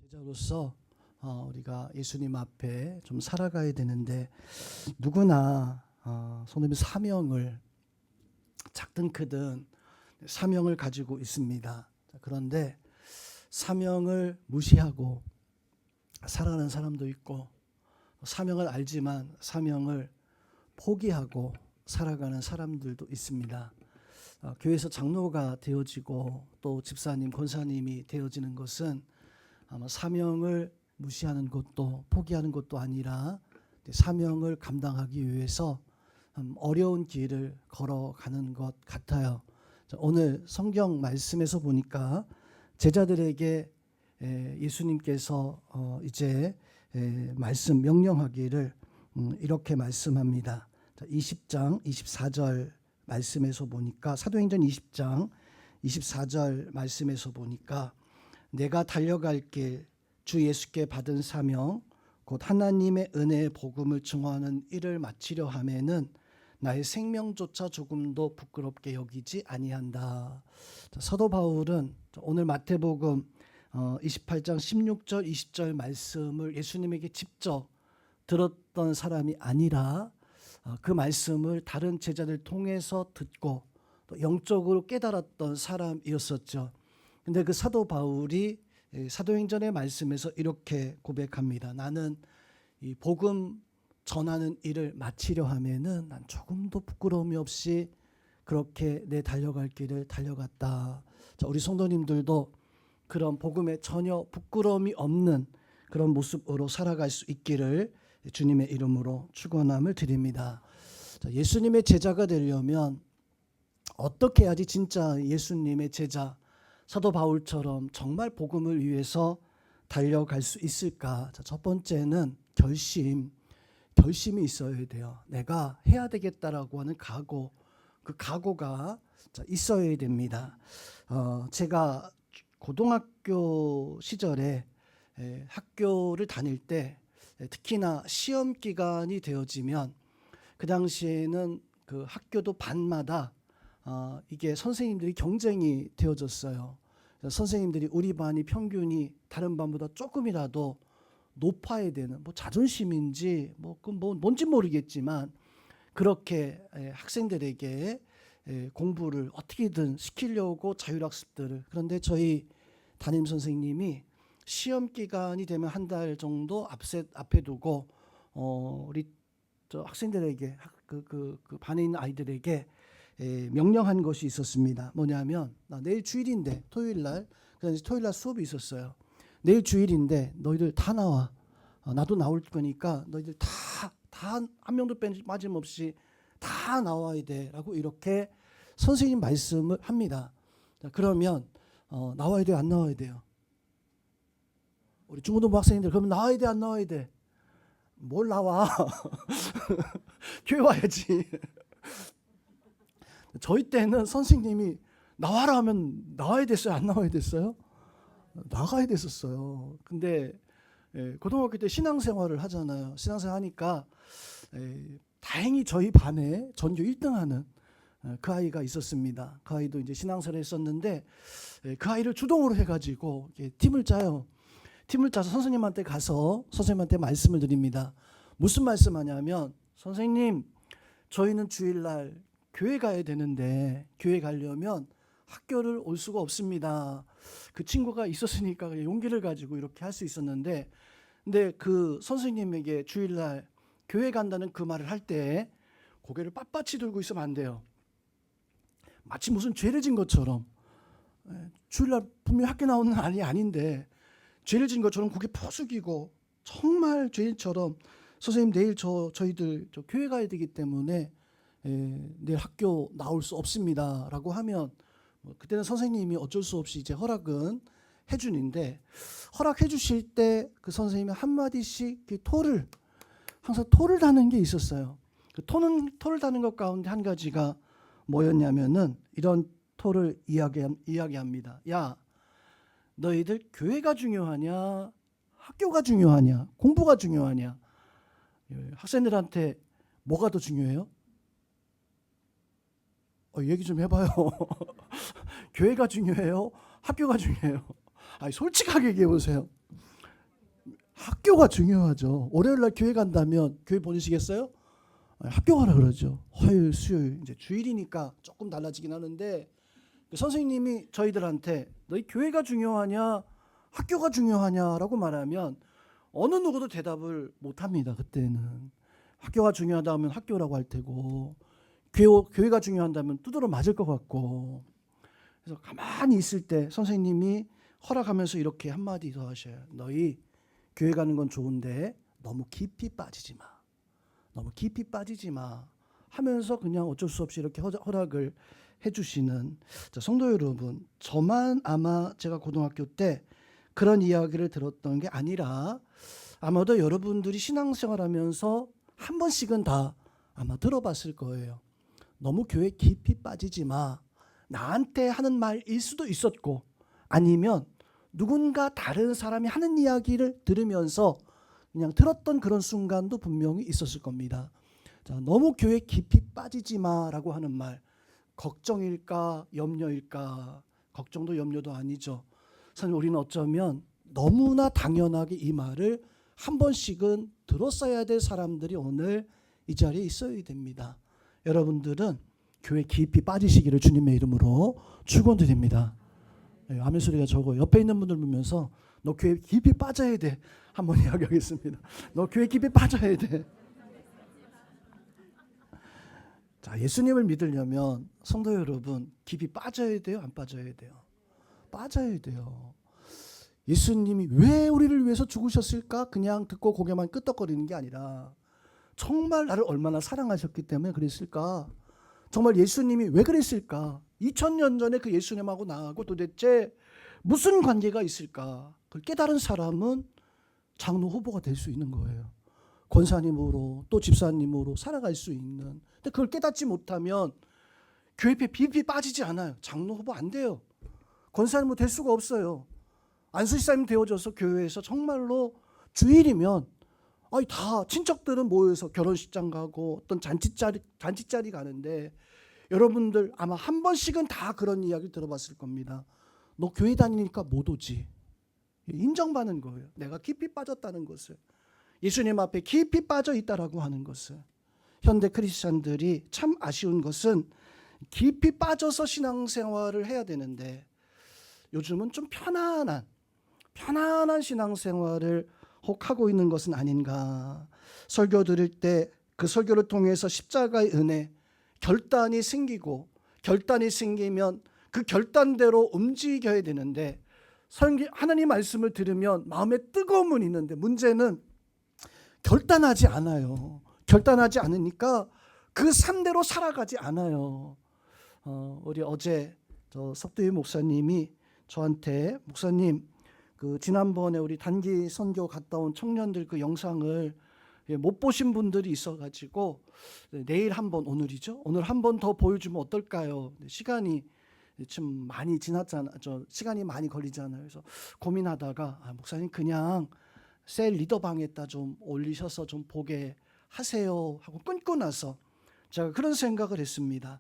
제자로서 우리가 예수님 앞에 좀 살아가야 되는데 누구나 손님의 사명을 작든 크든 사명을 가지고 있습니다. 그런데 사명을 무시하고 살아가는 사람도 있고 사명을 알지만 사명을 포기하고 살아가는 사람들도 있습니다. 교회에서 장로가 되어지고 또 집사님, 권사님이 되어지는 것은 아마 사명을 무시하는 것도 포기하는 것도 아니라 사명을 감당하기 위해서 어려운 길을 걸어가는 것 같아요. 오늘 성경 말씀에서 보니까 제자들에게 예수님께서 이제 말씀 명령하기를 이렇게 말씀합니다. 20장 24절 말씀에서 보니까 사도행전 20장 24절 말씀에서 보니까 내가 달려갈 길 주 예수께 받은 사명 곧 하나님의 은혜의 복음을 증거하는 일을 마치려 하면은 나의 생명조차 조금도 부끄럽게 여기지 아니한다. 사도 바울은 오늘 마태복음 28장 16절 20절 말씀을 예수님에게 직접 들었던 사람이 아니라 그 말씀을 다른 제자들 통해서 듣고 또 영적으로 깨달았던 사람이었었죠. 근데 그 사도 바울이 사도행전의 말씀에서 이렇게 고백합니다. 나는 이 복음 전하는 일을 마치려 하면은 난 조금도 부끄러움이 없이 그렇게 내 달려갈 길을 달려갔다. 자, 우리 성도님들도 그런 복음에 전혀 부끄러움이 없는 그런 모습으로 살아갈 수 있기를 주님의 이름으로 축원함을 드립니다. 자, 예수님의 제자가 되려면 어떻게 해야지 진짜 예수님의 제자 사도 바울처럼 정말 복음을 위해서 달려갈 수 있을까? 자, 첫 번째는 결심이 있어야 돼요. 내가 해야 되겠다라고 하는 각오, 그 각오가 있어야 됩니다. 제가 고등학교 시절에 학교를 다닐 때 특히나 시험 기간이 되어지면 그 당시에는 그 학교도 반마다 이게 선생님들이 경쟁이 되어졌어요. 선생님들이 우리 반이 평균이 다른 반보다 조금이라도 높아야 되는 뭐 자존심인지 뭔지 모르겠지만 그렇게 학생들에게 공부를 어떻게든 시키려고 자율학습들을 그런데 저희 담임 선생님이 시험 기간이 되면 한 달 정도 앞에 두고 우리 학생들에게 그 반에 있는 아이들에게 명령한 것이 있었습니다. 뭐냐면 내일 주일인데 토요일날 수업이 있었어요. 내일 주일인데 너희들 다 나와. 나도 나올 거니까 너희들 다 한 명도 빠짐없이 다 나와야 돼라고 이렇게 선생님 말씀을 합니다. 자, 그러면 나와야 돼요, 안 나와야 돼요? 우리 중고등부 학생들 그러면 나와야 돼, 안 나와야 돼? 뭘 나와? 교회 와야지. 저희 때는 선생님이 나와라 하면 나와야 됐어요, 안 나와야 됐어요? 나가야 됐었어요. 근데 고등학교 때 신앙생활을 하잖아요. 신앙생활 하니까 다행히 저희 반에 전교 1등하는 그 아이가 있었습니다. 그 아이도 이제 신앙생활을 했었는데 그 아이를 주동으로 해가지고 팀을 짜요. 팀을 짜서 선생님한테 가서 선생님한테 말씀을 드립니다. 무슨 말씀하냐면 선생님 저희는 주일날 교회 가야 되는데 교회 가려면 학교를 올 수가 없습니다. 그 친구가 있었으니까 용기를 가지고 이렇게 할 수 있었는데 근데 그 선생님에게 주일날 교회 간다는 그 말을 할 때 고개를 빳빳이 들고 있으면 안 돼요. 마치 무슨 죄를 진 것처럼 주일날 분명히 학교 나오는 날이 아닌데 죄를 진 것처럼 고개 푹 숙이고 정말 죄인처럼 선생님 내일 저희들 교회 가야 되기 때문에 내일 학교 나올 수 없습니다 라고 하면 그때는 선생님이 어쩔 수 없이 이제 허락은 해주는데 허락해 주실 때 그 선생님이 한마디씩 항상 토를 다는 게 있었어요. 그 토를 다는 것 가운데 한 가지가 뭐였냐면은 이런 토를 이야기합니다. 야, 너희들 교회가 중요하냐 학교가 중요하냐 공부가 중요하냐 학생들한테 뭐가 더 중요해요? 얘기 좀 해봐요. 교회가 중요해요? 학교가 중요해요? 아니, 솔직하게 얘기해 보세요. 학교가 중요하죠. 월요일 날 교회 간다면 교회 보내시겠어요? 학교 가라 그러죠. 화요일, 수요일, 이제 주일이니까 조금 달라지긴 하는데 선생님이 저희들한테 너희 교회가 중요하냐, 학교가 중요하냐라고 말하면 어느 누구도 대답을 못합니다. 그때는 학교가 중요하다면 학교라고 할 테고 교회가 중요하다면 두드러 맞을 것 같고. 그래서 가만히 있을 때 선생님이 허락하면서 이렇게 한마디 더 하셔요. 너희 교회 가는 건 좋은데 너무 깊이 빠지지 마. 너무 깊이 빠지지 마 하면서 그냥 어쩔 수 없이 이렇게 허락을 해주시는, 성도 여러분, 저만 아마 제가 고등학교 때 그런 이야기를 들었던 게 아니라 아마도 여러분들이 신앙생활하면서 한 번씩은 다 아마 들어봤을 거예요. 너무 교회 깊이 빠지지 마. 나한테 하는 말일 수도 있었고 아니면 누군가 다른 사람이 하는 이야기를 들으면서 그냥 들었던 그런 순간도 분명히 있었을 겁니다. 자, 너무 교회 깊이 빠지지 마라고 하는 말, 걱정일까 염려일까? 걱정도 염려도 아니죠. 사실 우리는 어쩌면 너무나 당연하게 이 말을 한 번씩은 들었어야 될 사람들이 오늘 이 자리에 있어야 됩니다. 여러분들은 교회 깊이 빠지시기를 주님의 이름으로 축원드립니다. 아멘 소리가 적어요. 옆에 있는 분들 보면서 너 교회 깊이 빠져야 돼. 한번 이야기하겠습니다. 너 교회 깊이 빠져야 돼. 자, 예수님을 믿으려면 성도 여러분 깊이 빠져야 돼요? 안 빠져야 돼요? 빠져야 돼요. 예수님이 왜 우리를 위해서 죽으셨을까? 그냥 듣고 고개만 끄덕거리는 게 아니라 정말 나를 얼마나 사랑하셨기 때문에 그랬을까? 정말 예수님이 왜 그랬을까? 2000년 전에 그 예수님하고 나하고 도대체 무슨 관계가 있을까? 그걸 깨달은 사람은 장로 후보가 될 수 있는 거예요. 권사님으로 또 집사님으로 살아갈 수 있는. 근데 그걸 깨닫지 못하면 교회에 깊이 빠지지 않아요. 장로 후보 안 돼요. 권사님으로 될 수가 없어요. 안수집사님 되어져서 교회에서 정말로 주일이면 다 친척들은 모여서 결혼식장 가고 어떤 잔치자리 가는데 여러분들 아마 한 번씩은 다 그런 이야기 들어봤을 겁니다. 너 교회 다니니까 못 오지. 인정받는 거예요. 내가 깊이 빠졌다는 것을. 예수님 앞에 깊이 빠져 있다라고 하는 것을. 현대 크리스찬들이 참 아쉬운 것은 깊이 빠져서 신앙생활을 해야 되는데 요즘은 좀 편안한 신앙생활을 혹하고 있는 것은 아닌가. 설교 들을 때 그 설교를 통해서 십자가의 은혜, 결단이 생기고 결단이 생기면 그 결단대로 움직여야 되는데 하나님 말씀을 들으면 마음에 뜨거움은 있는데 문제는 결단하지 않아요. 결단하지 않으니까 그 삶대로 살아가지 않아요. 우리 어제 석두희 목사님이 저한테 목사님 그 지난번에 우리 단기 선교 갔다 온 청년들 그 영상을 못 보신 분들이 있어가지고 내일 한번 오늘이죠. 오늘 한 번 더 보여주면 어떨까요? 시간이 좀 많이 지났잖아요. 시간이 많이 걸리잖아요. 그래서 고민하다가 목사님 그냥 셀 리더방에다 좀 올리셔서 좀 보게 하세요 하고 끊고 나서 제가 그런 생각을 했습니다.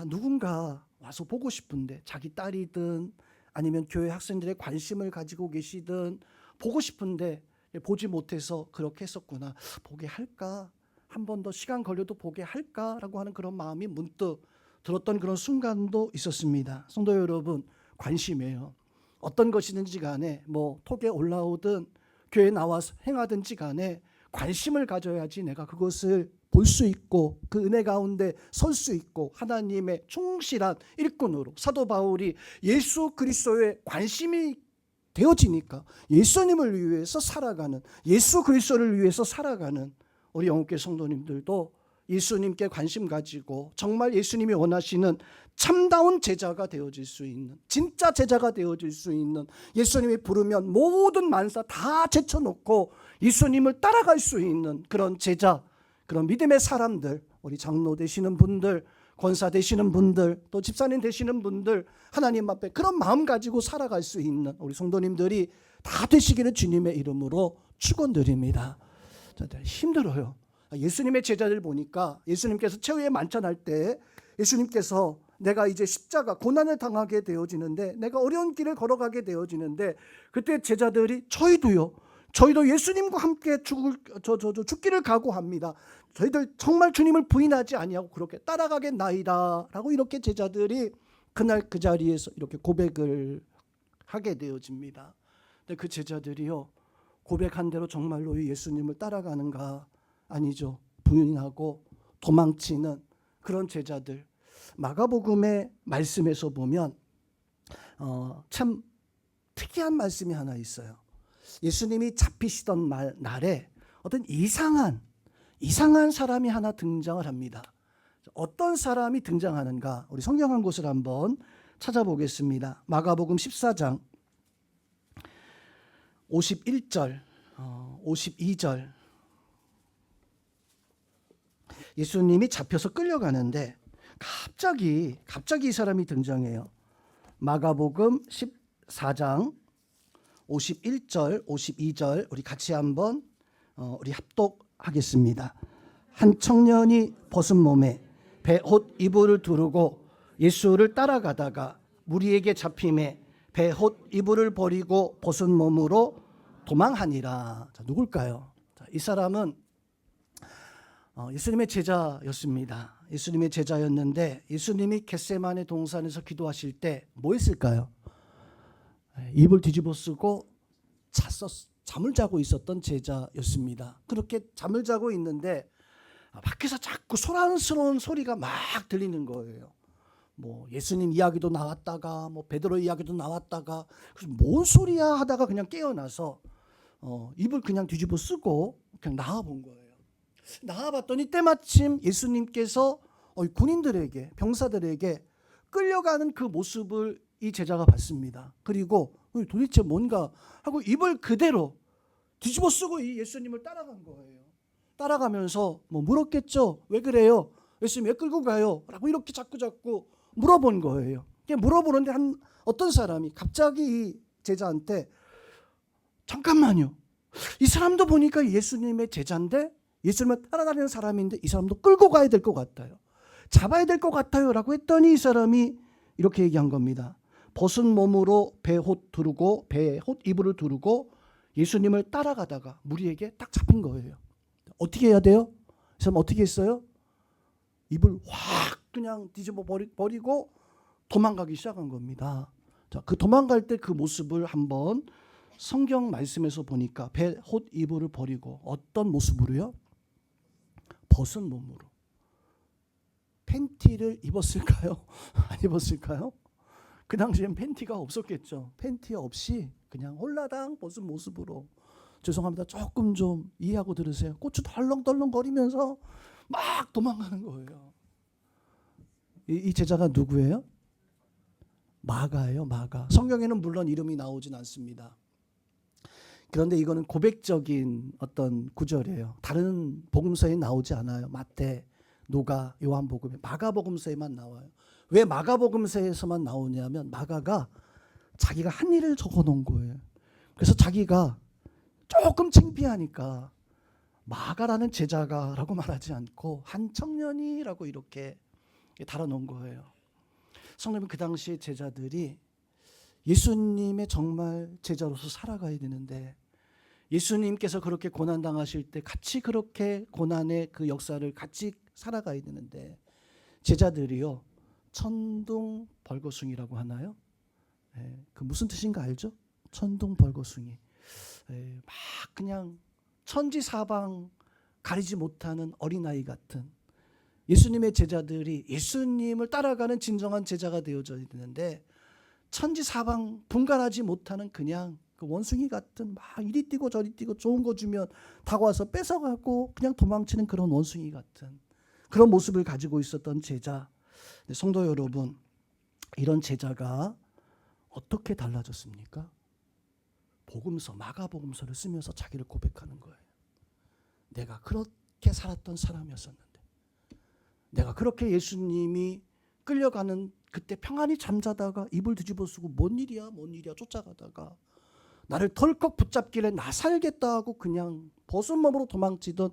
누군가 와서 보고 싶은데 자기 딸이든 아니면 교회 학생들의 관심을 가지고 계시든 보고 싶은데 보지 못해서 그렇게 했었구나. 보게 할까? 한 번 더 시간 걸려도 보게 할까라고 하는 그런 마음이 문득 들었던 그런 순간도 있었습니다. 성도 여러분, 관심이에요. 어떤 것이든지 간에 톡에 올라오든 교회에 나와서 행하든지 간에 관심을 가져야지 내가 그것을 볼 수 있고 그 은혜 가운데 설 수 있고 하나님의 충실한 일꾼으로 사도 바울이 예수 그리스도에 관심이 되어지니까 예수님을 위해서 살아가는, 예수 그리스도를 위해서 살아가는 우리 영국교회 성도님들도 예수님께 관심 가지고 정말 예수님이 원하시는 참다운 제자가 되어질 수 있는, 진짜 제자가 되어질 수 있는, 예수님이 부르면 모든 만사 다 제쳐놓고 예수님을 따라갈 수 있는 그런 제자, 그런 믿음의 사람들, 우리 장로 되시는 분들, 권사 되시는 분들, 또 집사님 되시는 분들, 하나님 앞에 그런 마음 가지고 살아갈 수 있는 우리 성도님들이 다 되시기를 주님의 이름으로 축원드립니다. 힘들어요. 예수님의 제자들 보니까 예수님께서 최후의 만찬할 때 예수님께서 내가 이제 십자가 고난을 당하게 되어지는데 내가 어려운 길을 걸어가게 되어지는데 그때 제자들이 저희도요. 저희도 예수님과 함께 죽기를 각오합니다. 저희들 정말 주님을 부인하지 아니하고 그렇게 따라가겠나이다 라고 이렇게 제자들이 그날 그 자리에서 이렇게 고백을 하게 되어집니다. 근데 그 제자들이요, 고백한 대로 정말로 예수님을 따라가는가? 아니죠. 부인하고 도망치는 그런 제자들. 마가복음의 말씀에서 보면 참 특이한 말씀이 하나 있어요. 예수님이 잡히시던 날에 어떤 이상한 사람이 하나 등장을 합니다. 어떤 사람이 등장하는가? 우리 성경 한 곳을 한번 찾아보겠습니다. 마가복음 14장 51절, 52절. 예수님이 잡혀서 끌려가는데 갑자기 이 사람이 등장해요. 마가복음 14장 51절, 52절 우리 같이 한번 우리 합독하겠습니다. 한 청년이 벗은 몸에 베옷 이불을 두르고 예수를 따라가다가 무리에게 잡힘에 베옷 이불을 버리고 벗은 몸으로 도망하니라. 자, 누굴까요? 자, 이 사람은 예수님의 제자였습니다. 예수님의 제자였는데 예수님이 겟세마네 동산에서 기도하실 때 뭐 했을까요? 이불 뒤집어 쓰고 잠을 자고 있었던 제자였습니다. 그렇게 잠을 자고 있는데 밖에서 자꾸 소란스러운 소리가 막 들리는 거예요. 뭐 예수님 이야기도 나왔다가 뭐 베드로 이야기도 나왔다가 그래서 뭔 소리야 하다가 그냥 깨어나서 이불 그냥 뒤집어 쓰고 그냥 나와본 거예요. 나와봤더니 때마침 예수님께서 군인들에게 병사들에게 끌려가는 그 모습을 이 제자가 봤습니다. 그리고 도대체 뭔가 하고 이불 그대로 뒤집어 쓰고 이 예수님을 따라간 거예요. 따라가면서 뭐 물었겠죠. 왜 그래요? 예수님 왜 끌고 가요? 라고 이렇게 자꾸 물어본 거예요. 물어보는데 어떤 사람이 갑자기 이 제자한테 잠깐만요. 이 사람도 보니까 예수님의 제자인데 예수님을 따라다니는 사람인데 이 사람도 끌고 가야 될 것 같아요. 잡아야 될 것 같아요. 라고 했더니 이 사람이 이렇게 얘기한 겁니다. 벗은 몸으로 베옷 이불을 두르고 예수님을 따라가다가 무리에게 딱 잡힌 거예요. 어떻게 해야 돼요? 이 사람 어떻게 했어요? 이불 확 그냥 뒤집어 버리고 도망가기 시작한 겁니다. 자, 그 도망갈 때 그 모습을 한번 성경 말씀에서 보니까 베옷 이불을 버리고 어떤 모습으로요? 벗은 몸으로. 팬티를 입었을까요? 안 입었을까요? 그 당시엔 팬티가 없었겠죠. 팬티 없이 그냥 홀라당 벗은 모습으로. 죄송합니다. 조금 좀 이해하고 들으세요. 고추 덜렁덜렁 거리면서 막 도망가는 거예요. 이 제자가 누구예요? 마가예요. 마가. 성경에는 물론 이름이 나오진 않습니다. 그런데 이거는 고백적인 어떤 구절이에요. 다른 복음서에 나오지 않아요. 마태, 누가, 요한복음, 마가복음서에만 나와요. 왜 마가복음서에서만 나오냐면 마가가 자기가 한 일을 적어놓은 거예요. 그래서 자기가 조금 창피하니까 마가라는 제자가라고 말하지 않고 한 청년이라고 이렇게 달아놓은 거예요. 성도님, 그 당시에 제자들이 예수님의 정말 제자로서 살아가야 되는데 예수님께서 그렇게 고난당하실 때 같이 그렇게 고난의 그 역사를 같이 살아가야 되는데 제자들이요, 천둥벌거숭이라고 하나요? 그 무슨 뜻인가 알죠? 천둥벌거숭이. 막 그냥 천지사방 가리지 못하는 어린아이 같은 예수님의 제자들이 예수님을 따라가는 진정한 제자가 되어져야 되는데 천지사방 분간하지 못하는 그냥 그 원숭이 같은 막 이리 뛰고 저리 뛰고 좋은 거 주면 다가와서 뺏어가고 그냥 도망치는 그런 원숭이 같은 그런 모습을 가지고 있었던 제자. 성도 여러분, 이런 제자가 어떻게 달라졌습니까? 복음서, 마가복음서를 쓰면서 자기를 고백하는 거예요. 내가 그렇게 살았던 사람이었었는데, 내가 그렇게 예수님이 끌려가는 그때 평안히 잠자다가 이불 뒤집어 쓰고 뭔 일이야 쫓아가다가 나를 덜컥 붙잡길래 나 살겠다 하고 그냥 벗은 몸으로 도망치던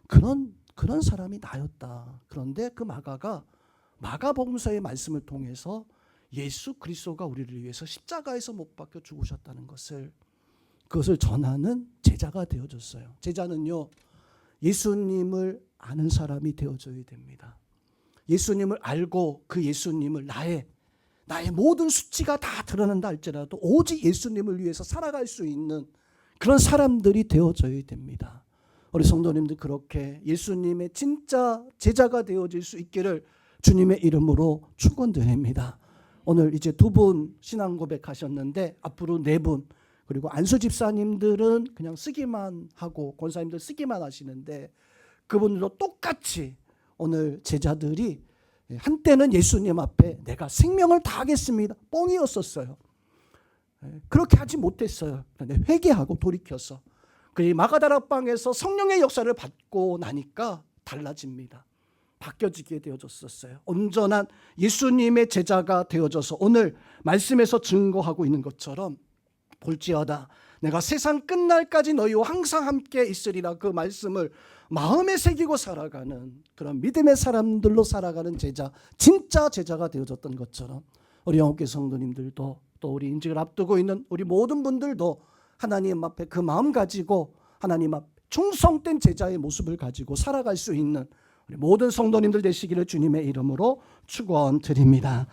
그런 사람이 나였다. 그런데 그 마가가 마가복음서의 말씀을 통해서 예수 그리스도가 우리를 위해서 십자가에서 못 박혀 죽으셨다는 것을 그것을 전하는 제자가 되어줬어요. 제자는요, 예수님을 아는 사람이 되어줘야 됩니다. 예수님을 알고 그 예수님을 나의 모든 수치가 다 드러난다 할지라도 오직 예수님을 위해서 살아갈 수 있는 그런 사람들이 되어줘야 됩니다. 우리 성도님들 그렇게 예수님의 진짜 제자가 되어질 수 있기를 주님의 이름으로 축원드립니다. 오늘 이제 2분 신앙 고백하셨는데 앞으로 4분, 그리고 안수 집사님들은 그냥 쓰기만 하고 권사님들 쓰기만 하시는데 그분들도 똑같이 오늘 제자들이 한때는 예수님 앞에 내가 생명을 다하겠습니다. 뻥이었었어요. 그렇게 하지 못했어요. 그런데 회개하고 돌이켜서 그 마가다라 방에서 성령의 역사를 받고 나니까 달라집니다. 바뀌어지게 되어졌었어요. 온전한 예수님의 제자가 되어져서 오늘 말씀에서 증거하고 있는 것처럼 볼지어다 내가 세상 끝날까지 너희와 항상 함께 있으리라 그 말씀을 마음에 새기고 살아가는 그런 믿음의 사람들로 살아가는 제자, 진짜 제자가 되어졌던 것처럼 우리 영업계 성도님들도 또 우리 인직을 앞두고 있는 우리 모든 분들도 하나님 앞에 그 마음 가지고 하나님 앞 충성된 제자의 모습을 가지고 살아갈 수 있는 우리 모든 성도님들 되시기를 주님의 이름으로 축원드립니다.